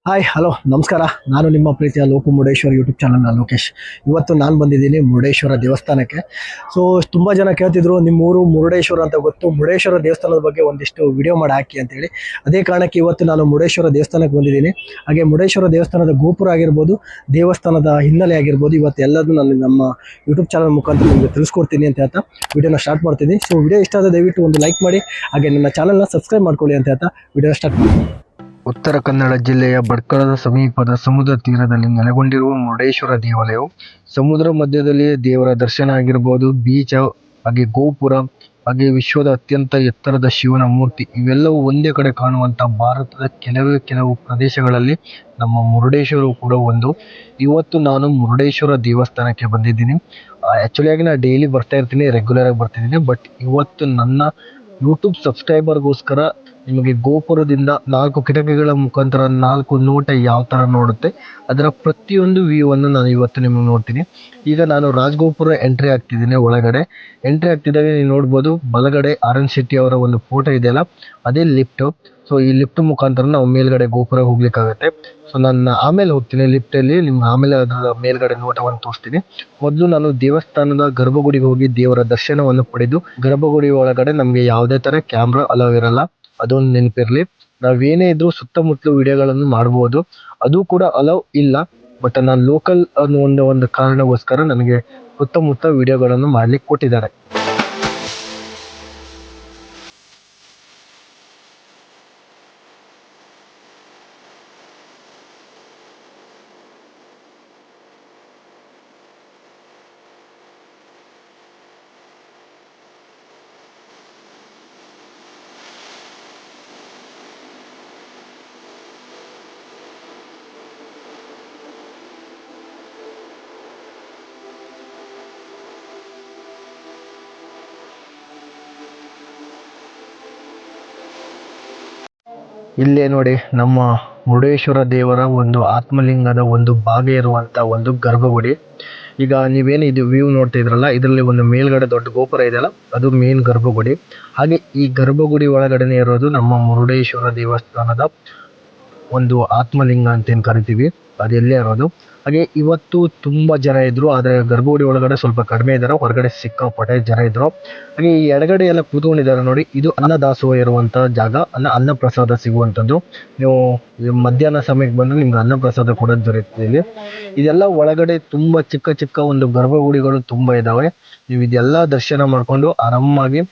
Hi hello ನಮಸ್ಕಾರ. ನಾನು ನಿಮ್ಮ ಪ್ರೀತಿಯ ಲೋಕು ಮುರುಡೇಶ್ವರ ಯೂಟ್ಯೂಬ್ ಚಾನಲ್ನ ಲೋಕೇಶ್. ಇವತ್ತು ನಾನು ಬಂದಿದ್ದೀನಿ ಮುರುಡೇಶ್ವರ ದೇವಸ್ಥಾನಕ್ಕೆ. ಸೊ ತುಂಬ ಜನ ಕೇಳ್ತಿದ್ರು, ನಿಮ್ಮ ಊರು ಮುರುಡೇಶ್ವರ ಅಂತ ಗೊತ್ತು, ಮುರುಡೇಶ್ವರ ದೇವಸ್ಥಾನದ ಬಗ್ಗೆ ಒಂದಿಷ್ಟು ವಿಡಿಯೋ ಮಾಡಿ ಹಾಕಿ ಅಂತೇಳಿ. ಅದೇ ಕಾರಣಕ್ಕೆ ಇವತ್ತು ನಾನು ಮುರುಡೇಶ್ವರ ದೇವಸ್ಥಾನಕ್ಕೆ ಬಂದಿದ್ದೀನಿ. ಹಾಗೆ ಮುರುಡೇಶ್ವರ ದೇವಸ್ಥಾನದ ಗೋಪುರ ಆಗಿರ್ಬೋದು, ದೇವಸ್ಥಾನದ ಹಿನ್ನೆಲೆ ಆಗಿರ್ಬೋದು, ಇವತ್ತು ಎಲ್ಲದೂ ನಾನು ನಮ್ಮ ಯೂಟ್ಯೂಬ್ ಚಾನಲ್ ಮುಖಾಂತರ ನಿಮಗೆ ತಿಳಿಸ್ಕೊಡ್ತೀನಿ ಅಂತ ಹೇಳ್ತಾ ವಿಡಿಯೋನ ಸ್ಟಾರ್ಟ್ ಮಾಡ್ತೀನಿ. ಸೊ ವಿಡಿಯೋ ಇಷ್ಟ ಆದರೆ ದಯವಿಟ್ಟು ಒಂದು ಲೈಕ್ ಮಾಡಿ, ಹಾಗೆ ನನ್ನ ಚಾನಲ್ನ ಸಬ್ಸ್ಕ್ರೈಬ್ ಮಾಡ್ಕೊಳ್ಳಿ ಅಂತ ಹೇಳ್ತಾ ವಿಡಿಯೋ ಸ್ಟಾರ್ಟ್ ಮಾಡಿ. ಉತ್ತರ ಕನ್ನಡ ಜಿಲ್ಲೆಯ ಭಟ್ಕಳದ ಸಮೀಪದ ಸಮುದ್ರ ತೀರದಲ್ಲಿ ನೆಲೆಗೊಂಡಿರುವ ಮುರುಡೇಶ್ವರ ದೇವಾಲಯವು ಸಮುದ್ರ ಮಧ್ಯದಲ್ಲಿ ದೇವರ ದರ್ಶನ ಆಗಿರ್ಬೋದು, ಬೀಚ್ ಹಾಗೆ ಗೋಪುರ ಹಾಗೆ ವಿಶ್ವದ ಅತ್ಯಂತ ಎತ್ತರದ ಶಿವನ ಮೂರ್ತಿ ಇವೆಲ್ಲವೂ ಒಂದೇ ಕಡೆ ಕಾಣುವಂಥ ಭಾರತದ ಕೆಲವು ಪ್ರದೇಶಗಳಲ್ಲಿ ನಮ್ಮ ಮುರುಡೇಶ್ವರ ಕೂಡ ಒಂದು. ಇವತ್ತು ನಾನು ಮುರುಡೇಶ್ವರ ದೇವಸ್ಥಾನಕ್ಕೆ ಬಂದಿದ್ದೀನಿ. ಆ್ಯಕ್ಚುಲಿಯಾಗಿ ನಾನು ಡೈಲಿ ಬರ್ತಾ ಇರ್ತೀನಿ, ರೆಗ್ಯುಲರ್ ಆಗಿ ಬರ್ತಿದ್ದೀನಿ. ಬಟ್ ಇವತ್ತು ನನ್ನ ಯೂಟ್ಯೂಬ್ ಸಬ್ಸ್ಕ್ರೈಬರ್ಗೋಸ್ಕರ ನಿಮಗೆ ಗೋಪುರದಿಂದ 4 ಕಿಟಕಿಗಳ ಮುಖಾಂತರ 4 ನೋಟ ಯಾವ ಥರ ನೋಡುತ್ತೆ ಅದರ ಪ್ರತಿಯೊಂದು ವ್ಯೂ ಅನ್ನು ನಾನು ಇವತ್ತು ನಿಮಗೆ ನೋಡ್ತೀನಿ. ಈಗ ನಾನು ರಾಜಗೋಪುರ ಎಂಟ್ರಿ ಆಗ್ತಿದ್ದೀನಿ. ಒಳಗಡೆ ಎಂಟ್ರಿ ಆಗ್ತಿದ್ದಾಗ ನೀವು ನೋಡ್ಬೋದು, ಬಲಗಡೆ ಆರ್.ಎನ್. ಶೆಟ್ಟಿ ಅವರ ಒಂದು ಫೋಟೋ ಇದೆಯಲ್ಲ, ಅದೇ ಲಿಫ್ಟು. ಸೊ ಈ ಲಿಫ್ಟ್ ಮುಖಾಂತರ ನಾವು ಮೇಲ್ಗಡೆ ಗೋಪುರ ಹೋಗ್ಲಿಕ್ಕಾಗತ್ತೆ. ಸೊ ನಾನು ಆಮೇಲೆ ಹೋಗ್ತೀನಿ ಲಿಫ್ಟಲ್ಲಿ, ನಿಮ್ಗೆ ಆಮೇಲೆ ಅದರ ಮೇಲ್ಗಡೆ ನೋಟವನ್ನು ತೋರಿಸ್ತೀನಿ. ಮೊದಲು ನಾನು ದೇವಸ್ಥಾನದ ಗರ್ಭಗುಡಿಗೆ ಹೋಗಿ ದೇವರ ದರ್ಶನವನ್ನು ಪಡೆದು, ಗರ್ಭಗುಡಿ ಒಳಗಡೆ ನಮಗೆ ಯಾವುದೇ ಥರ ಕ್ಯಾಮ್ರಾ ಅಲೋ ಇರಲ್ಲ, ಅದೊಂದು ನೆನಪಿರಲಿ. ನಾವೇನೇ ಇದ್ರೂ ಸುತ್ತಮುತ್ತಲು ವಿಡಿಯೋಗಳನ್ನು ಮಾಡ್ಬೋದು, ಅದು ಕೂಡ ಅಲೋ ಇಲ್ಲ. ಬಟ್ ನಾನು ಲೋಕಲ್ ಅನ್ನೋ ಒಂದು ಕಾರಣಕ್ಕೋಸ್ಕರ ನನಗೆ ಸುತ್ತಮುತ್ತ ವಿಡಿಯೋಗಳನ್ನು ಮಾಡ್ಲಿಕ್ಕೆ ಕೊಟ್ಟಿದ್ದಾರೆ. ಇಲ್ಲೇ ನೋಡಿ, ನಮ್ಮ ಮುರುಡೇಶ್ವರ ದೇವರ ಒಂದು ಆತ್ಮಲಿಂಗದ ಒಂದು ಭಾಗ ಇರುವಂಥ ಒಂದು ಗರ್ಭಗುಡಿ. ಈಗ ನೀವೇನು ಇದು ವ್ಯೂ ನೋಡ್ತಾ ಇದ್ರಲ್ಲ, ಇದರಲ್ಲಿ ಒಂದು ಮೇಲ್ಗಡೆ ದೊಡ್ಡ ಗೋಪುರ ಇದೆಯಲ್ಲ, ಅದು ಮೇನ್ ಗರ್ಭಗುಡಿ. ಹಾಗೆ ಈ ಗರ್ಭಗುಡಿ ಒಳಗಡೆನೆ ಇರೋದು ನಮ್ಮ ಮುರುಡೇಶ್ವರ ದೇವಸ್ಥಾನದ ಒಂದು ಆತ್ಮಲಿಂಗ ಅಂತೇನು ಕರಿತೀವಿ, ಅದು ಎಲ್ಲೇ ಇರೋದು. ಹಾಗೆ ಇವತ್ತು ತುಂಬ ಜನ ಇದ್ರು, ಆದರೆ ಗರ್ಭಗುಡಿ ಒಳಗಡೆ ಸ್ವಲ್ಪ ಕಡಿಮೆ ಇದ್ದಾರೆ, ಹೊರಗಡೆ ಸಿಕ್ಕಾಪಟ್ಟೆ ಜನ ಇದ್ರು. ಹಾಗೆ ಈ ಎಡಗಡೆ ಎಲ್ಲ ಕೂತ್ಕೊಂಡಿದ್ದಾರೆ ನೋಡಿ, ಇದು ಅನ್ನದಾಸೋಹ ಇರುವಂಥ ಜಾಗ, ಅನ್ನ ಪ್ರಸಾದ ಸಿಗುವಂಥದ್ದು. ನೀವು ಮಧ್ಯಾಹ್ನ ಸಮಯಕ್ಕೆ ಬಂದರೆ ನಿಮ್ಗೆ ಅನ್ನ ಪ್ರಸಾದ ಕೂಡ ದೊರೆಯುತ್ತದೆ ಇಲ್ಲಿ. ಇದೆಲ್ಲ ಒಳಗಡೆ ತುಂಬ ಚಿಕ್ಕ ಚಿಕ್ಕ ಒಂದು ಗರ್ಭಗುಡಿಗಳು ತುಂಬ ಇದ್ದಾವೆ. ನೀವು ಇದೆಲ್ಲ ದರ್ಶನ ಮಾಡಿಕೊಂಡು ಆರಾಮಾಗಿ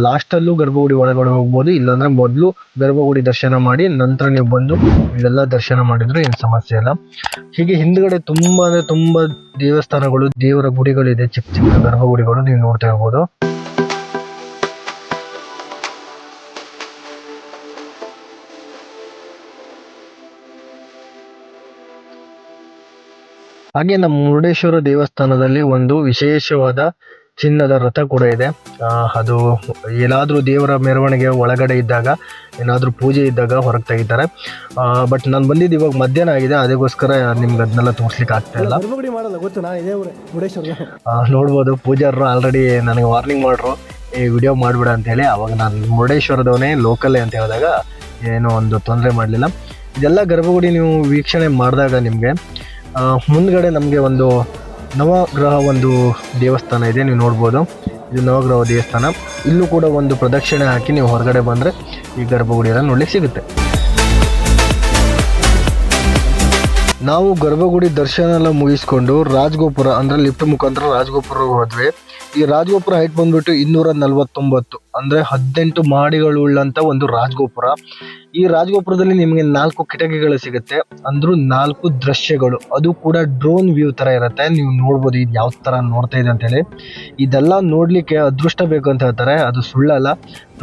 ಲಾಸ್ಟಲ್ಲೂ ಗರ್ಭಗುಡಿ ಒಳಗಡೆ ಹೋಗ್ಬೋದು, ಇಲ್ಲಾಂದ್ರೆ ಮೊದಲು ಗರ್ಭಗುಡಿ ದರ್ಶನ ಮಾಡಿ ನಂತರ ನೀವು ಬಂದು ಇದೆಲ್ಲ ದರ್ಶನ ಮಾಡಿದ್ರು ಏನು ಸಮಸ್ಯೆ ಇಲ್ಲ. ಹೀಗೆ ಹಿಂದ್ಗಡೆ ತುಂಬಾ ಅಂದ್ರೆ ತುಂಬಾ ದೇವಸ್ಥಾನಗಳು, ದೇವರ ಗುಡಿಗಳಿದೆ, ಚಿಕ್ಕ ಚಿಕ್ಕ ಗರ್ಭಗುಡಿಗಳು ನೀವು ನೋಡ್ತಾ ಇರ್ಬೋದು. ಹಾಗೆ ನಮ್ಮ ಮುರುಡೇಶ್ವರ ದೇವಸ್ಥಾನದಲ್ಲಿ ಒಂದು ವಿಶೇಷವಾದ ಚಿನ್ನದ ರಥ ಕೂಡ ಇದೆ. ಅದು ಏನಾದರೂ ದೇವರ ಮೆರವಣಿಗೆ ಒಳಗಡೆ ಇದ್ದಾಗ, ಏನಾದರೂ ಪೂಜೆ ಇದ್ದಾಗ ಹೊರಗೆ ತೆಗಿತಾರೆ. ಬಟ್ ನಾನು ಬಂದಿದ್ದು ಇವಾಗ ಮಧ್ಯಾಹ್ನ ಆಗಿದೆ, ಅದಕ್ಕೋಸ್ಕರ ನಿಮ್ಗೆ ಅದನ್ನೆಲ್ಲ ತೋರಿಸ್ಲಿಕ್ಕೆ ಆಗ್ತಾ ಇಲ್ಲ. ನೋಡ್ಬೋದು, ಪೂಜಾರರು ಆಲ್ರೆಡಿ ನನಗೆ ವಾರ್ನಿಂಗ್ ಮಾಡ್ರು, ಈ ವಿಡಿಯೋ ಮಾಡಿಬಿಡ ಅಂತೇಳಿ. ಅವಾಗ ನಾನು ಮುರುಡೇಶ್ವರದವನೇ, ಲೋಕಲ್ಲೇ ಅಂತ ಹೇಳಿದಾಗ ಏನೋ ಒಂದು ತೊಂದರೆ ಮಾಡಲಿಲ್ಲ. ಇದೆಲ್ಲ ಗರ್ಭಗುಡಿ ನೀವು ವೀಕ್ಷಣೆ ಮಾಡಿದಾಗ ನಿಮಗೆ ಮುಂದ್ಗಡೆ ನಮಗೆ ಒಂದು ನವಗ್ರಹ ಒಂದು ದೇವಸ್ಥಾನ ಇದೆ, ನೀವು ನೋಡ್ಬೋದು. ಇದು ನವಗ್ರಹ ದೇವಸ್ಥಾನ. ಇಲ್ಲೂ ಕೂಡ ಒಂದು ಪ್ರದಕ್ಷಿಣೆ ಹಾಕಿ ನೀವು ಹೊರಗಡೆ ಬಂದರೆ ಈ ಗರ್ಭಗುಡಿಯೆಲ್ಲ ನೋಡ್ಲಿಕ್ಕೆ ಸಿಗುತ್ತೆ. ನಾವು ಗರ್ಭಗುಡಿ ದರ್ಶನ ಎಲ್ಲ ಮುಗಿಸ್ಕೊಂಡು ರಾಜಗೋಪುರ ಅಂದರೆ ಲಿಫ್ಟ್ ಮುಖಾಂತರ ರಾಜಗೋಪುರ ಹೋದ್ವಿ. ಈ ರಾಜಗೋಪುರ ಹೈಟ್ ಬಂದ್ಬಿಟ್ಟು 249, ಅಂದರೆ 18 ಮಾಡಿಗಳುಳ್ಳಂಥ ಒಂದು ರಾಜಗೋಪುರ. ಈ ರಾಜಗೋಪುರದಲ್ಲಿ ನಿಮಗೆ 4 ಕಿಟಕಿಗಳು ಸಿಗುತ್ತೆ, ಅಂದ್ರೂ 4 ದೃಶ್ಯಗಳು, ಅದು ಕೂಡ ಡ್ರೋನ್ ವ್ಯೂ ಥರ ಇರುತ್ತೆ. ನೀವು ನೋಡ್ಬೋದು ಇದು ಯಾವ ಥರ ನೋಡ್ತಾ ಇದೆ ಅಂತೇಳಿ. ಇದೆಲ್ಲ ನೋಡಲಿಕ್ಕೆ ಅದೃಷ್ಟ ಬೇಕು ಅಂತ ಹೇಳ್ತಾರೆ, ಅದು ಸುಳ್ಳಲ್ಲ.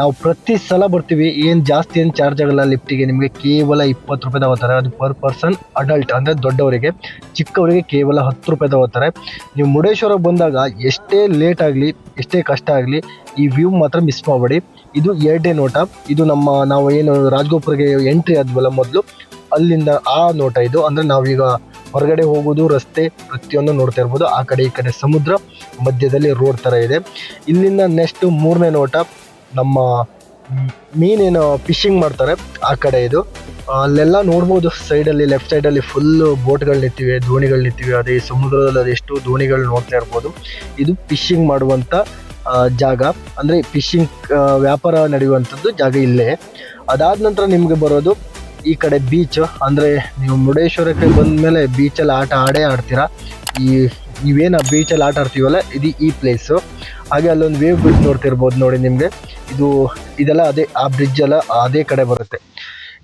ನಾವು ಪ್ರತಿ ಸಲ ಬರ್ತೀವಿ, ಏನು ಜಾಸ್ತಿ ಏನು ಚಾರ್ಜ್ ಆಗಲ್ಲ ಲಿಫ್ಟಿಗೆ. ನಿಮಗೆ ಕೇವಲ 20 ರೂಪಾಯಿ ತಗೋತಾರೆ, ಅದು ಪರ್ ಪರ್ಸನ್. ಅಡಲ್ಟ್ ಅಂದರೆ ದೊಡ್ಡವರಿಗೆ, ಚಿಕ್ಕವರಿಗೆ ಕೇವಲ 10 ರೂಪಾಯಿ ತಗೋತಾರೆ. ನೀವು ಮುರುಡೇಶ್ವರ ಬಂದಾಗ ಎಷ್ಟೇ ಲೇಟ್ ಆಗಲಿ, ಎಷ್ಟೇ ಕಷ್ಟ ಆಗಲಿ, ಈ ವ್ಯೂ ಮಾತ್ರ ಮಿಸ್ ಮಾಡಬೇಡಿ. ಇದು 2ನೇ ನೋಟ. ಇದು ನಾವು ಏನು ರಾಜಗೋಪುರಕ್ಕೆ ಎಂಟ್ರಿ ಆದ್ವಲ್ಲ ಮೊದಲು, ಅಲ್ಲಿಂದ ಆ ನೋಟ ಇದು. ಅಂದರೆ ನಾವೀಗ ಹೊರಗಡೆ ಹೋಗೋದು ರಸ್ತೆ ಪ್ರತಿಯೊಂದು ನೋಡ್ತಾ ಇರ್ಬೋದು. ಆ ಕಡೆ ಈ ಕಡೆ ಸಮುದ್ರ, ಮಧ್ಯದಲ್ಲಿ ರೋಡ್ ಥರ ಇದೆ. ಇಲ್ಲಿಂದ ನೆಕ್ಸ್ಟ್ 3ನೇ ನೋಟ, ನಮ್ಮ ಮೀನೇನು ಫಿಶಿಂಗ್ ಮಾಡ್ತಾರೆ ಆ ಕಡೆ ಇದು. ಅಲ್ಲೆಲ್ಲ ನೋಡ್ಬೋದು ಸೈಡಲ್ಲಿ ಲೆಫ್ಟ್ ಸೈಡಲ್ಲಿ ಫುಲ್ಲು ಬೋಟ್ಗಳು ನಿಂತಿವೆ, ದೋಣಿಗಳು ನಿಂತಿವೆ. ಅದೇ ಸಮುದ್ರದಲ್ಲಿ ಅದೆಷ್ಟು ದೋಣಿಗಳು ನೋಡ್ತಾ ಇರ್ಬೋದು. ಇದು ಫಿಶಿಂಗ್ ಮಾಡುವಂಥ ಜಾಗ, ಅಂದರೆ ಫಿಶಿಂಗ್ ವ್ಯಾಪಾರ ನಡೆಯುವಂಥದ್ದು ಜಾಗ ಇಲ್ಲೇ. ಅದಾದ ನಂತರ ನಿಮಗೆ ಬರೋದು ಈ ಕಡೆ ಬೀಚ್. ಅಂದರೆ ನೀವು ಮುರುಡೇಶ್ವರಕ್ಕೆ ಬಂದ ಮೇಲೆ ಬೀಚಲ್ಲಿ ಆಟ ಆಡ್ತೀರಾ. ನೀವೇನು ಬೀಚಲ್ಲಿ ಆಟ ಆಡ್ತೀವಲ್ಲ ಇದು ಈ ಪ್ಲೇಸು. ಹಾಗೆ ಅಲ್ಲೊಂದು ವೇವ್ ಬ್ರಿಡ್ಜ್ ನೋಡ್ತಿರ್ಬೋದು ನೋಡಿ ನಿಮಗೆ. ಇದೆಲ್ಲ ಅದೇ ಆ ಬ್ರಿಡ್ಜ್ ಎಲ್ಲ ಅದೇ ಕಡೆ ಬರುತ್ತೆ.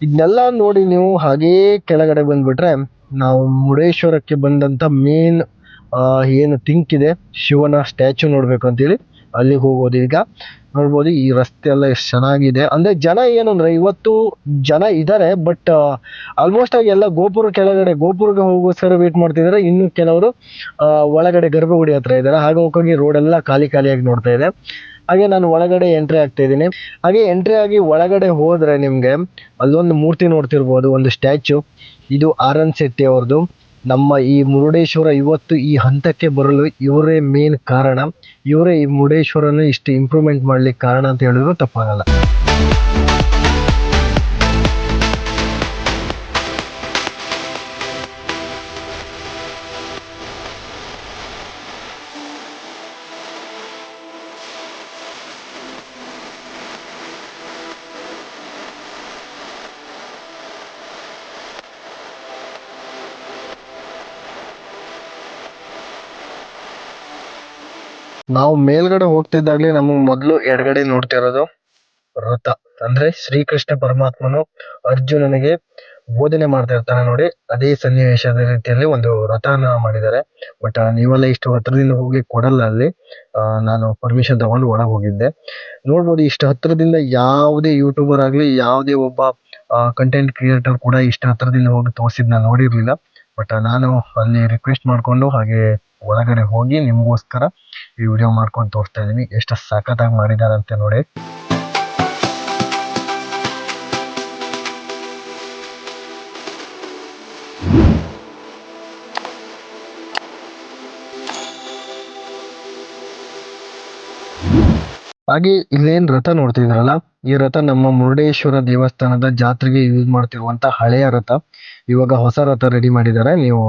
ಇದನ್ನೆಲ್ಲ ನೋಡಿ ನೀವು ಹಾಗೇ ಕೆಳಗಡೆ ಬಂದುಬಿಟ್ರೆ ನಾವು ಮುರುಡೇಶ್ವರಕ್ಕೆ ಬಂದಂಥ ಮೇನ್ ಏನು ಥಿಂಕ್ ಇದೆ, ಶಿವನ ಸ್ಟ್ಯಾಚು ನೋಡಬೇಕು ಅಂತೇಳಿ ಅಲ್ಲಿಗೆ ಹೋಗೋದು. ಈಗ ನೋಡ್ಬೋದು ಈ ರಸ್ತೆ ಎಲ್ಲ ಎಷ್ಟು ಚೆನ್ನಾಗಿದೆ. ಅಂದರೆ ಜನ ಏನು ಅಂದರೆ ಇವತ್ತು ಜನ ಇದ್ದಾರೆ, ಬಟ್ ಆಲ್ಮೋಸ್ಟ್ ಆಗಿ ಎಲ್ಲ ಗೋಪುರಕ್ಕೆ ಹೋಗೋಸ್ಕರ ವೇಟ್ ಮಾಡ್ತಿದ್ದಾರೆ. ಇನ್ನು ಕೆಲವರು ಒಳಗಡೆ ಗರ್ಭಗುಡಿ ಹತ್ರ ಇದ್ದಾರೆ. ಹಾಗಾಗಿ ರೋಡೆಲ್ಲ ಖಾಲಿಯಾಗಿ ನೋಡ್ತಾ ಇದೆ. ಹಾಗೆ ನಾನು ಒಳಗಡೆ ಎಂಟ್ರಿ ಆಗ್ತಾ ಇದ್ದೀನಿ. ಹಾಗೆ ಎಂಟ್ರಿ ಆಗಿ ಒಳಗಡೆ ಹೋದರೆ ನಿಮಗೆ ಅಲ್ಲೊಂದು ಮೂರ್ತಿ ನೋಡ್ತಿರ್ಬೋದು, ಒಂದು ಸ್ಟ್ಯಾಚು. ಇದು ಆರ್ ಎನ್ ಶೆಟ್ಟಿ ಅವ್ರದ್ದು. ನಮ್ಮ ಈ ಮುರುಡೇಶ್ವರ ಇವತ್ತು ಈ ಹಂತಕ್ಕೆ ಬರಲು ಇವರೇ ಮೇನ್ ಕಾರಣ. ಇವರೇ ಈ ಮುರುಡೇಶ್ವರನ ಇಷ್ಟು ಇಂಪ್ರೂವ್ಮೆಂಟ್ ಮಾಡ್ಲಿಕ್ಕೆ ಕಾರಣ ಅಂತ ಹೇಳಿದ್ರು ತಪ್ಪಾಗಲ್ಲ. ನಾವು ಮೇಲ್ಗಡೆ ಹೋಗ್ತಿದ್ದಾಗ್ಲೇ ನಮಗೆ ಮೊದಲು ಎಡಗಡೆ ನೋಡ್ತಾ ಇರೋದು ರಥ. ಅಂದ್ರೆ ಶ್ರೀಕೃಷ್ಣ ಪರಮಾತ್ಮನು ಅರ್ಜುನನಿಗೆ ಬೋಧನೆ ಮಾಡ್ತಾ ಇರ್ತಾನೆ ನೋಡಿ, ಅದೇ ಸನ್ನಿವೇಶದ ರೀತಿಯಲ್ಲಿ ಒಂದು ರಥನ ಮಾಡಿದ್ದಾರೆ. ಬಟ್ ನೀವೆಲ್ಲ ಇಷ್ಟು ಹತ್ರದಿಂದ ಹೋಗಿ ಕೊಡಲ್ಲ ಅಲ್ಲಿ. ನಾನು ಪರ್ಮಿಷನ್ ತಗೊಂಡು ಒಳಗೆ ಹೋಗಿದ್ದೆ. ನೋಡ್ಬೋದು ಇಷ್ಟು ಹತ್ರದಿಂದ ಯಾವುದೇ ಯೂಟ್ಯೂಬರ್ ಆಗಲಿ, ಯಾವುದೇ ಒಬ್ಬ ಕಂಟೆಂಟ್ ಕ್ರಿಯೇಟರ್ ಕೂಡ ಇಷ್ಟು ಹತ್ರದಿಂದ ಹೋಗಿ ತೋರಿಸಿದ್ ನಾನು ನೋಡಿರ್ಲಿಲ್ಲ. ಬಟ್ ನಾನು ಅಲ್ಲಿ ರಿಕ್ವೆಸ್ಟ್ ಮಾಡಿಕೊಂಡು ಹಾಗೆ ಒಳಗಡೆ ಹೋಗಿ ನಿಮಗೋಸ್ಕರ ಈ ವಿಡಿಯೋ ಮಾಡ್ಕೊಂಡು ತೋರಿಸ್ತಾ ಇದ್ದೀನಿ. ಎಷ್ಟು ಸಖತ್ತಾಗಿ ಮಾಡಿದಾರಂತೆ ನೋಡಿ. ಹಾಗೆ ಇಲ್ಲೇನ್ ರಥ ನೋಡ್ತಿದ್ರಲ್ಲ, ಈ ರಥ ನಮ್ಮ ಮುರುಡೇಶ್ವರ ದೇವಸ್ಥಾನದ ಜಾತ್ರೆಗೆ ಯೂಸ್ ಮಾಡ್ತಿರುವಂತ ಹಳೆಯ ರಥ. ಇವಾಗ ಹೊಸ ರಥ ರೆಡಿ ಮಾಡಿದ್ದಾರೆ. ನೀವು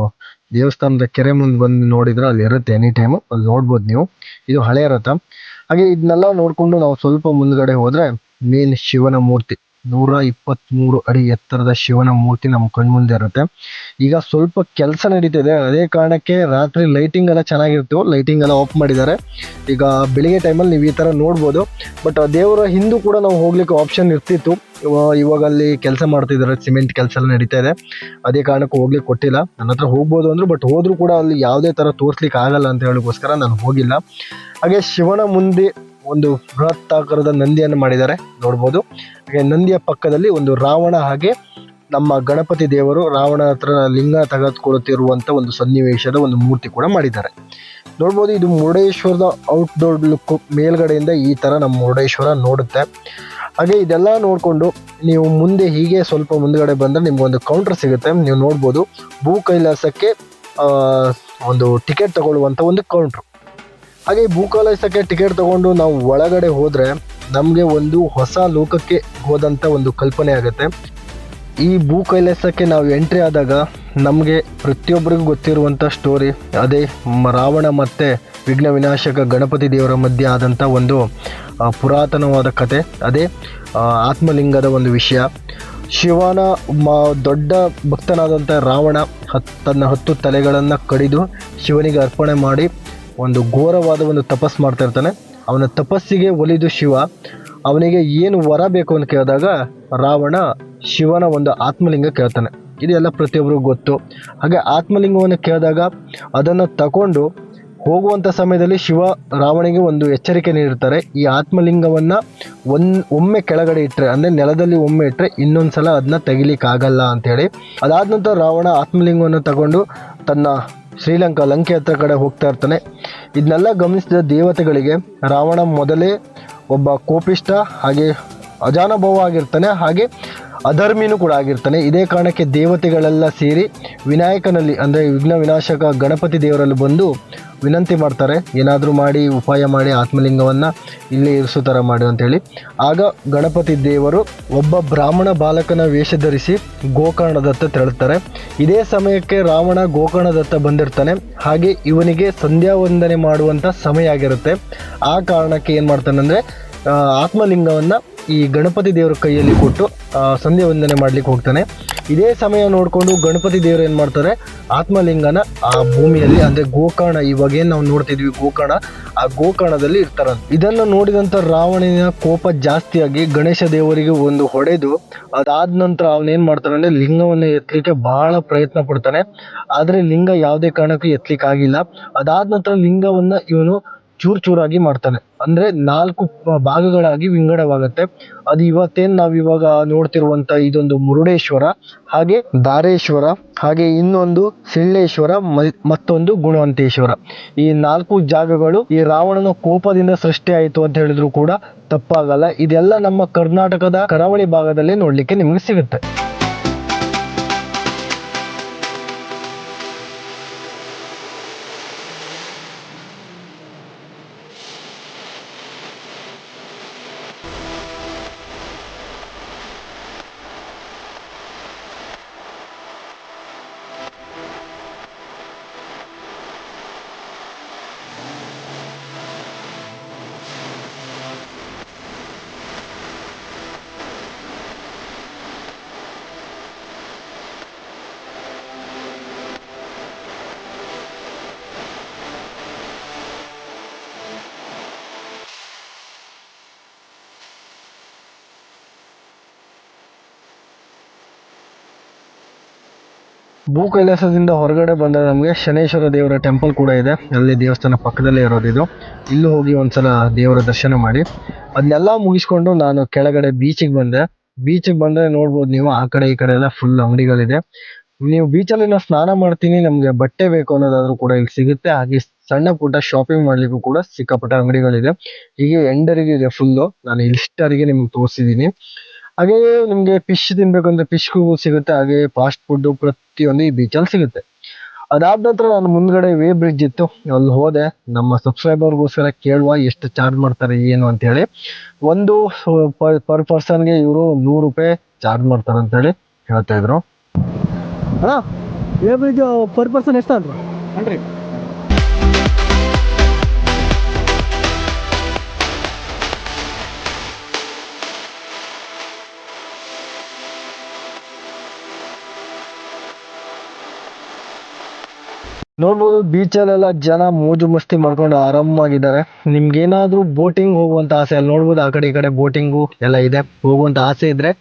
ದೇವಸ್ಥಾನದ ಕೆರೆ ಮುಂದೆ ಬಂದು ನೋಡಿದ್ರೆ ಅಲ್ಲಿ ಇರುತ್ತೆ, ಎನಿ ಟೈಮ್ ಅಲ್ಲಿ ನೋಡ್ಬೋದು ನೀವು. ಇದು ಹಳೆಯ ರಥ. ಹಾಗೆ ಇದನ್ನೆಲ್ಲ ನೋಡ್ಕೊಂಡು ನಾವು ಸ್ವಲ್ಪ ಮುಂದ್ಗಡೆ ಹೋದ್ರೆ ಮೇನ್ ಶಿವನ ಮೂರ್ತಿ, 123 ಅಡಿ ಎತ್ತರದ ಶಿವನ ಮೂರ್ತಿ ನಮ್ಮ ಕಣ್ಮುಂದೆ ಇರುತ್ತೆ. ಈಗ ಸ್ವಲ್ಪ ಕೆಲಸ ನಡೀತಿದೆ, ಅದೇ ಕಾರಣಕ್ಕೆ ರಾತ್ರಿ ಲೈಟಿಂಗ್ ಎಲ್ಲ ಚೆನ್ನಾಗಿರ್ತು, ಲೈಟಿಂಗ್ ಎಲ್ಲ ಆಫ್ ಮಾಡಿದ್ದಾರೆ. ಈಗ ಬೆಳಿಗ್ಗೆ ಟೈಮಲ್ಲಿ ನೀವು ಈ ಥರ ನೋಡ್ಬೋದು. ಬಟ್ ದೇವರ ಹಿಂದೂ ಕೂಡ ನಾವು ಹೋಗ್ಲಿಕ್ಕೆ ಆಪ್ಷನ್ ಇರ್ತಿತ್ತು. ಇವಾಗ ಅಲ್ಲಿ ಕೆಲಸ ಮಾಡ್ತಿದ್ದಾರೆ, ಸಿಮೆಂಟ್ ಕೆಲಸ ಎಲ್ಲ ನಡೀತಾ ಇದೆ, ಅದೇ ಕಾರಣಕ್ಕೆ ಹೋಗ್ಲಿಕ್ಕೆ ಕೊಟ್ಟಿಲ್ಲ. ನನ್ನ ಹತ್ರ ಹೋಗ್ಬೋದು ಅಂದ್ರು, ಬಟ್ ಹೋದ್ರೂ ಕೂಡ ಅಲ್ಲಿ ಯಾವುದೇ ಥರ ತೋರಿಸ್ಲಿಕ್ಕೆ ಆಗಲ್ಲ ಅಂತ ಹೇಳಿಗೋಸ್ಕರ ನಾನು ಹೋಗಿಲ್ಲ. ಹಾಗೆ ಶಿವನ ಮುಂದೆ ಒಂದು ಬೃಹತ್ ಆಕಾರದ ನಂದಿಯನ್ನು ಮಾಡಿದ್ದಾರೆ ನೋಡ್ಬೋದು. ಹಾಗೆ ನಂದಿಯ ಪಕ್ಕದಲ್ಲಿ ಒಂದು ರಾವಣ, ಹಾಗೆ ನಮ್ಮ ಗಣಪತಿ ದೇವರು ರಾವಣ ಹತ್ರ ಲಿಂಗ ತೆಗೆದುಕೊಳ್ಳುತ್ತಿರುವಂಥ ಒಂದು ಸನ್ನಿವೇಶದ ಒಂದು ಮೂರ್ತಿ ಕೂಡ ಮಾಡಿದ್ದಾರೆ ನೋಡ್ಬೋದು. ಇದು ಮುರುಡೇಶ್ವರದ ಔಟ್ಡೋರ್ ಲುಕ್. ಮೇಲ್ಗಡೆಯಿಂದ ಈ ಥರ ನಮ್ಮ ಮುರುಡೇಶ್ವರ ನೋಡುತ್ತೆ. ಹಾಗೆ ಇದೆಲ್ಲ ನೋಡಿಕೊಂಡು ನೀವು ಮುಂದೆ ಹೀಗೆ ಸ್ವಲ್ಪ ಮುಂದ್ಗಡೆ ಬಂದರೆ ನಿಮ್ಗೊಂದು ಕೌಂಟರ್ ಸಿಗುತ್ತೆ. ನೀವು ನೋಡ್ಬೋದು, ಭೂ ಕೈಲಾಸಕ್ಕೆ ಒಂದು ಟಿಕೆಟ್ ತಗೊಳ್ಳುವಂಥ ಒಂದು ಕೌಂಟ್ರು. ಹಾಗೆ ಭೂ ಕೈಲಾಸಕ್ಕೆ ಟಿಕೆಟ್ ತಗೊಂಡು ನಾವು ಒಳಗಡೆ ಹೋದರೆ ನಮಗೆ ಒಂದು ಹೊಸ ಲೋಕಕ್ಕೆ ಹೋದಂಥ ಒಂದು ಕಲ್ಪನೆ ಆಗುತ್ತೆ. ಈ ಭೂ ಕೈಲಾಸಕ್ಕೆ ನಾವು ಎಂಟ್ರಿ ಆದಾಗ ನಮಗೆ ಪ್ರತಿಯೊಬ್ಬರಿಗೂ ಗೊತ್ತಿರುವಂಥ ಸ್ಟೋರಿ, ಅದೇ ರಾವಣ ಮತ್ತು ವಿಘ್ನ ವಿನಾಶಕ ಗಣಪತಿ ದೇವರ ಮಧ್ಯೆ ಆದಂಥ ಒಂದು ಪುರಾತನವಾದ ಕತೆ, ಅದೇ ಆತ್ಮಲಿಂಗದ ಒಂದು ವಿಷಯ. ಶಿವನ ದೊಡ್ಡ ಭಕ್ತನಾದಂಥ ರಾವಣ ತನ್ನ 10 ತಲೆಗಳನ್ನು ಕಡಿದು ಶಿವನಿಗೆ ಅರ್ಪಣೆ ಮಾಡಿ ಒಂದು ಘೋರವಾದ ಒಂದು ತಪಸ್ಸು ಮಾಡ್ತಾ ಇರ್ತಾನೆ. ಅವನ ತಪಸ್ಸಿಗೆ ಒಲಿದು ಶಿವ ಅವನಿಗೆ ಏನು ವರ ಬೇಕು ಅಂತ ಕೇಳಿದಾಗ ರಾವಣ ಶಿವನ ಒಂದು ಆತ್ಮಲಿಂಗ ಕೇಳ್ತಾನೆ. ಇದೆಲ್ಲ ಪ್ರತಿಯೊಬ್ಬರಿಗೂ ಗೊತ್ತು. ಹಾಗೆ ಆತ್ಮಲಿಂಗವನ್ನು ಕೇಳಿದಾಗ ಅದನ್ನು ತಗೊಂಡು ಹೋಗುವಂಥ ಸಮಯದಲ್ಲಿ ಶಿವ ರಾವಣಿಗೆ ಒಂದು ಎಚ್ಚರಿಕೆ ನೀಡಿರ್ತಾರೆ. ಈ ಆತ್ಮಲಿಂಗವನ್ನು ಒಮ್ಮೆ ಕೆಳಗಡೆ ಇಟ್ಟರೆ, ಅಂದರೆ ನೆಲದಲ್ಲಿ ಒಮ್ಮೆ ಇಟ್ಟರೆ ಇನ್ನೊಂದು ಸಲ ಅದನ್ನ ತೆಗಿಲಿಕ್ಕಾಗಲ್ಲ ಅಂಥೇಳಿ. ಅದಾದ ನಂತರ ರಾವಣ ಆತ್ಮಲಿಂಗವನ್ನು ತಗೊಂಡು ತನ್ನ ಲಂಕೆ ಹತ್ರ ಕಡೆ ಹೋಗ್ತಾ ಇರ್ತಾನೆ. ಇದನ್ನೆಲ್ಲ ಗಮನಿಸಿದ ದೇವತೆಗಳಿಗೆ ರಾವಣ ಮೊದಲೇ ಒಬ್ಬ ಕೋಪಿಷ್ಟ, ಹಾಗೆ ಅಜಾನಭವ ಆಗಿರ್ತಾನೆ, ಹಾಗೆ ಅಧರ್ಮಿನೂ ಕೂಡ ಆಗಿರ್ತಾನೆ. ಇದೇ ಕಾರಣಕ್ಕೆ ದೇವತೆಗಳೆಲ್ಲ ಸೇರಿ ವಿನಾಯಕನಲ್ಲಿ, ಅಂದರೆ ವಿಘ್ನ ವಿನಾಶಕ ಗಣಪತಿ ದೇವರಲ್ಲಿ ಬಂದು ವಿನಂತಿ ಮಾಡ್ತಾರೆ, ಏನಾದರೂ ಮಾಡಿ ಉಪಾಯ ಮಾಡಿ ಆತ್ಮಲಿಂಗವನ್ನು ಇಲ್ಲೇ ಇರಿಸೋ ಥರ ಮಾಡಿ ಅಂತೇಳಿ. ಆಗ ಗಣಪತಿ ದೇವರು ಒಬ್ಬ ಬ್ರಾಹ್ಮಣ ಬಾಲಕನ ವೇಷ ಧರಿಸಿ ಗೋಕರ್ಣದತ್ತ ತೆರಳುತ್ತಾರೆ. ಇದೇ ಸಮಯಕ್ಕೆ ರಾವಣ ಗೋಕರ್ಣದತ್ತ ಬಂದಿರ್ತಾನೆ. ಹಾಗೆ ಇವನಿಗೆ ಸಂಧ್ಯಾ ವಂದನೆ ಮಾಡುವಂಥ ಸಮಯ ಆಗಿರುತ್ತೆ. ಆ ಕಾರಣಕ್ಕೆ ಏನು ಮಾಡ್ತಾನೆ ಅಂದರೆ ಆತ್ಮಲಿಂಗವನ್ನು ಈ ಗಣಪತಿ ದೇವರ ಕೈಯಲ್ಲಿ ಕೊಟ್ಟು ಸಂಧ್ಯಾ ವಂದನೆ ಮಾಡ್ಲಿಕ್ಕೆ ಹೋಗ್ತಾನೆ. ಇದೇ ಸಮಯ ನೋಡಿಕೊಂಡು ಗಣಪತಿ ದೇವರು ಏನು ಮಾಡ್ತಾರೆ, ಆತ್ಮಲಿಂಗನ ಆ ಭೂಮಿಯಲ್ಲಿ ಅಂದರೆ ಗೋಕರ್ಣ, ಇವಾಗ ಏನು ನಾವು ನೋಡ್ತಿದ್ವಿ ಗೋಕರ್ಣ, ಆ ಗೋಕರ್ಣದಲ್ಲಿ ಇರ್ತಾರಂತ. ಇದನ್ನು ನೋಡಿದಂಥ ರಾವಣನ ಕೋಪ ಜಾಸ್ತಿಯಾಗಿ ಗಣೇಶ ದೇವರಿಗೆ ಒಂದು ಹೊಡೆದು ಅದಾದ ನಂತರ ಅವನೇನು ಮಾಡ್ತಾನೆ ಅಂದರೆ ಲಿಂಗವನ್ನು ಎತ್ತಲಿಕ್ಕೆ ಬಹಳ ಪ್ರಯತ್ನ ಪಡ್ತಾನೆ. ಆದರೆ ಲಿಂಗ ಯಾವುದೇ ಕಾರಣಕ್ಕೂ ಎತ್ತಲಿಕ್ಕೆ ಆಗಿಲ್ಲ. ಅದಾದ ನಂತರ ಲಿಂಗವನ್ನು ಇವನು ಚೂರಾಗಿ ಮಾಡ್ತಾನೆ, ಅಂದರೆ 4 ಭಾಗಗಳಾಗಿ ವಿಂಗಡವಾಗುತ್ತೆ. ಅದು ನಾವು ಇವಾಗ ನೋಡ್ತಿರುವಂಥ ಇದೊಂದು ಮುರುಡೇಶ್ವರ, ಹಾಗೆ ಧಾರೇಶ್ವರ, ಹಾಗೆ ಇನ್ನೊಂದು ಸಿಳ್ಳೆಶ್ವರ, ಮತ್ತೊಂದು ಗುಣವಂತೇಶ್ವರ. ಈ 4 ಜಾಗಗಳು ಈ ರಾವಣನ ಕೋಪದಿಂದ ಸೃಷ್ಟಿ ಆಯಿತು ಅಂತ ಹೇಳಿದ್ರು ಕೂಡ ತಪ್ಪಾಗಲ್ಲ. ಇದೆಲ್ಲ ನಮ್ಮ ಕರ್ನಾಟಕದ ಕರಾವಳಿ ಭಾಗದಲ್ಲಿ ನೋಡ್ಲಿಕ್ಕೆ ನಿಮಗೆ ಸಿಗುತ್ತೆ. ಭೂ ಕೈಲಾಸದಿಂದ ಹೊರಗಡೆ ಬಂದರೆ ನಮಗೆ ಶನೇಶ್ವರ ದೇವರ ಟೆಂಪಲ್ ಕೂಡ ಇದೆ. ಅಲ್ಲಿ ದೇವಸ್ಥಾನ ಪಕ್ಕದಲ್ಲೇ ಇರೋದಿದು. ಇಲ್ಲೂ ಹೋಗಿ ಒಂದ್ಸಲ ದೇವರ ದರ್ಶನ ಮಾಡಿ ಅದನ್ನೆಲ್ಲ ಮುಗಿಸ್ಕೊಂಡು ನಾನು ಕೆಳಗಡೆ ಬೀಚಿಗೆ ಬಂದರೆ ನೋಡ್ಬೋದು ನೀವು, ಆ ಕಡೆ ಈ ಕಡೆ ಎಲ್ಲ ಫುಲ್ ಅಂಗಡಿಗಳಿದೆ. ನೀವು ಬೀಚಲ್ಲಿ ನಾವು ಸ್ನಾನ ಮಾಡ್ತೀನಿ, ನಮಗೆ ಬಟ್ಟೆ ಬೇಕು ಅನ್ನೋದಾದ್ರೂ ಕೂಡ ಇಲ್ಲಿ ಸಿಗುತ್ತೆ. ಹಾಗೆ ಸಣ್ಣ ಪುಟ್ಟ ಶಾಪಿಂಗ್ ಮಾಡ್ಲಿಕ್ಕೂ ಕೂಡ ಸಿಕ್ಕಾಪಟ್ಟ ಅಂಗಡಿಗಳಿದೆ. ಹೀಗೆ ಎಂಡರಿಗೆ ಇದೆ ಫುಲ್ಲು. ನಾನು ಇಷ್ಟರಿಗೆ ನಿಮ್ಗೆ ತೋರಿಸಿದ್ದೀನಿ. ಹಾಗೆ ನಿಮಗೆ ಫಿಶ್ ತಿನ್ಬೇಕಂದ್ರೆ ಫಿಶ್ಗೂ ಸಿಗುತ್ತೆ. ಹಾಗೆ ಫಾಸ್ಟ್ ಫುಡ್ ಪ್ರತಿಯೊಂದು ಈ ಬೀಚಲ್ಲಿ ಸಿಗುತ್ತೆ. ಅದಾದ ನಂತರ ನಾನು ಮುಂದ್ಗಡೆ ವೇ ಬ್ರಿಡ್ಜ್ ಇತ್ತು, ಅಲ್ಲಿ ಹೋದೆ. ನಮ್ಮ ಸಬ್ಸ್ಕ್ರೈಬರ್ಗೋಸ್ಕರ ಕೇಳುವ ಎಷ್ಟು ಚಾರ್ಜ್ ಮಾಡ್ತಾರೆ ಏನು ಅಂತ ಹೇಳಿ. ಒಂದು ಪರ್ ಪರ್ಸನ್ಗೆ ಇವರು 100 ರೂಪಾಯಿ ಚಾರ್ಜ್ ಮಾಡ್ತಾರೆ ಅಂತೇಳಿ ಹೇಳ್ತಾ ಇದ್ರು. ಅಣ್ಣ ವೇ ಬ್ರಿಡ್ಜ್ ಪರ್ ಪರ್ಸನ್ ಎಷ್ಟು ಅಂದ್ರೆ 100? ನೋಡ್ಬೋದು ಬೀಚಲ್ಲೆಲ್ಲ ಜನ ಮೋಜು ಮಸ್ತಿ ಮಾಡ್ಕೊಂಡು ಆರಾಮಾಗಿದ್ದಾರೆ. ನಿಮ್ಗೇನಾದ್ರೂ ಬೋಟಿಂಗ್ ಹೋಗುವಂತ ಆಸೆ, ಅಲ್ಲಿ ನೋಡ್ಬೋದು ಆ ಕಡೆ ಈ ಕಡೆ ಬೋಟಿಂಗು ಎಲ್ಲ ಇದೆ. ಹೋಗುವಂತ ಆಸೆ ಇದ್ರೆ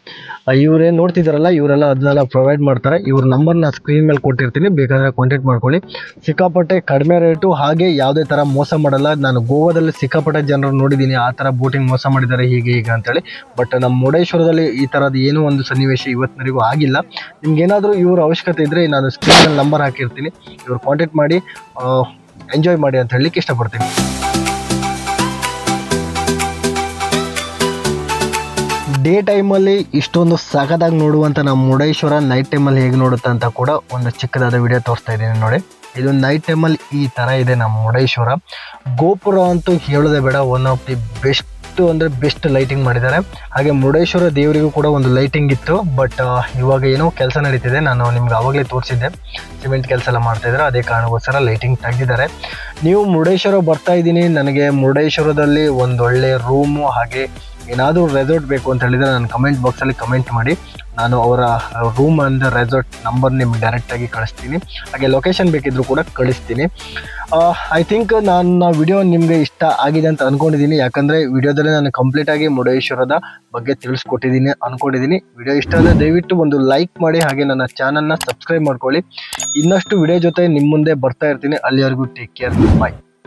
ಇವ್ರೇನು ನೋಡ್ತಿದಾರಲ್ಲ ಇವರೆಲ್ಲ ಅದನ್ನೆಲ್ಲ ಪ್ರೊವೈಡ್ ಮಾಡ್ತಾರೆ. ಇವ್ರ ನಂಬರ್ನ ಸ್ಕ್ರೀನ್ ಮೇಲೆ ಕೊಟ್ಟಿರ್ತೀನಿ, ಬೇಕಾದ್ರೆ ಕಾಂಟ್ಯಾಕ್ಟ್ ಮಾಡ್ಕೊಳ್ಳಿ. ಸಿಕ್ಕಾಪಟ್ಟೆ ಕಡಿಮೆ ರೇಟು, ಹಾಗೆ ಯಾವುದೇ ಥರ ಮೋಸ ಮಾಡಲ್ಲ. ನಾನು ಗೋವಾದಲ್ಲಿ ಸಿಕ್ಕಾಪಟ್ಟೆ ಜನರು ನೋಡಿದ್ದೀನಿ ಆ ಥರ ಬೋಟಿಂಗ್ ಮೋಸ ಮಾಡಿದ್ದಾರೆ ಹೀಗೆ ಅಂತೇಳಿ. ಬಟ್ ನಮ್ಮ ಮುರುಡೇಶ್ವರದಲ್ಲಿ ಈ ಥರದ್ದು ಏನೂ ಒಂದು ಸನ್ನಿವೇಶ ಇವತ್ತಿನವರೆಗೂ ಆಗಿಲ್ಲ. ನಿಮ್ಗೇನಾದರೂ ಇವ್ರ ಅವಶ್ಯಕತೆ ಇದ್ದರೆ ನಾನು ಸ್ಕ್ರೀನ್ ಮೇಲೆ ನಂಬರ್ ಹಾಕಿರ್ತೀನಿ, ಇವ್ರು ಕಾಂಟ್ಯಾಕ್ಟ್ ಮಾಡಿ ಎಂಜಾಯ್ ಮಾಡಿ ಅಂತ ಹೇಳಲಿಕ್ಕೆ ಇಷ್ಟಪಡ್ತೀನಿ. ಡೇ ಟೈಮಲ್ಲಿ ಇಷ್ಟೊಂದು ಸಖತ್ತಾಗಿ ನೋಡುವಂಥ ನಮ್ಮ ಮುರುಡೇಶ್ವರ ನೈಟ್ ಟೈಮಲ್ಲಿ ಹೇಗೆ ನೋಡುತ್ತೆ ಅಂತ ಕೂಡ ಒಂದು ಚಿಕ್ಕದಾದ ವಿಡಿಯೋ ತೋರಿಸ್ತಾ ಇದ್ದೀನಿ ನೋಡಿ. ಇದು ನೈಟ್ ಟೈಮಲ್ಲಿ ಈ ಥರ ಇದೆ ನಮ್ಮ ಮುರುಡೇಶ್ವರ. ಗೋಪುರ ಅಂತೂ ಹೇಳೋದೇ ಬೇಡ, ಒನ್ ಆಫ್ ದಿ ಬೆಸ್ಟ್ ಅಂದರೆ ಬೆಸ್ಟ್ ಲೈಟಿಂಗ್ ಮಾಡಿದ್ದಾರೆ. ಹಾಗೆ ಮುರುಡೇಶ್ವರ ದೇವರಿಗೂ ಕೂಡ ಒಂದು ಲೈಟಿಂಗ್ ಇತ್ತು, ಬಟ್ ಇವಾಗ ಏನೋ ಕೆಲಸ ನಡೀತಿದೆ. ನಾನು ನಿಮ್ಗೆ ಆವಾಗಲೇ ತೋರಿಸಿದ್ದೆ, ಸಿಮೆಂಟ್ ಕೆಲಸ ಎಲ್ಲ ಮಾಡ್ತಾಯಿದ್ದಾರೆ, ಅದೇ ಕಾರಣಕ್ಕೋಸ್ಕರ ಲೈಟಿಂಗ್ ತೆಗೆದಿದ್ದಾರೆ. ನೀವು ಮುರುಡೇಶ್ವರ ಬರ್ತಾ ಇದ್ದೀನಿ, ನನಗೆ ಮುರುಡೇಶ್ವರದಲ್ಲಿ ಒಂದೊಳ್ಳೆ ರೂಮು ಹಾಗೆ ಏನಾದರೂ ರೆಸಾರ್ಟ್ ಬೇಕು ಅಂತ ಹೇಳಿದರೆ ನಾನು ಕಮೆಂಟ್ ಬಾಕ್ಸಲ್ಲಿ ಕಮೆಂಟ್ ಮಾಡಿ, ನಾನು ಅವರ ರೂಮ್ ಅಂದರೆ ರೆಸಾರ್ಟ್ ನಂಬರ್ ನಿಮ್ಗೆ ಡೈರೆಕ್ಟಾಗಿ ಕಳಿಸ್ತೀನಿ. ಹಾಗೆ ಲೊಕೇಶನ್ ಬೇಕಿದ್ದರೂ ಕೂಡ ಕಳಿಸ್ತೀನಿ. ಐ ಥಿಂಕ್ ನನ್ನ ವಿಡಿಯೋ ನಿಮಗೆ ಇಷ್ಟ ಆಗಿದೆ ಅಂತ ಅಂದ್ಕೊಂಡಿದ್ದೀನಿ. ಯಾಕಂದರೆ ವಿಡಿಯೋದಲ್ಲಿ ನಾನು ಕಂಪ್ಲೀಟಾಗಿ ಮುರುಡೇಶ್ವರದ ಬಗ್ಗೆ ತಿಳಿಸ್ಕೊಟ್ಟಿದ್ದೀನಿ ಅಂದ್ಕೊಂಡಿದ್ದೀನಿ. ವಿಡಿಯೋ ಇಷ್ಟ ಆದರೆ ದಯವಿಟ್ಟು ಒಂದು ಲೈಕ್ ಮಾಡಿ, ಹಾಗೆ ನನ್ನ ಚಾನಲ್ನ ಸಬ್ಸ್ಕ್ರೈಬ್ ಮಾಡ್ಕೊಳ್ಳಿ. ಇನ್ನಷ್ಟು ವಿಡಿಯೋ ಜೊತೆ ನಿಮ್ಮ ಮುಂದೆ ಬರ್ತಾ ಇರ್ತೀನಿ. ಅಲ್ಲಿವರೆಗೂ ಟೇಕ್ ಕೇರ್, ಬಾಯ್.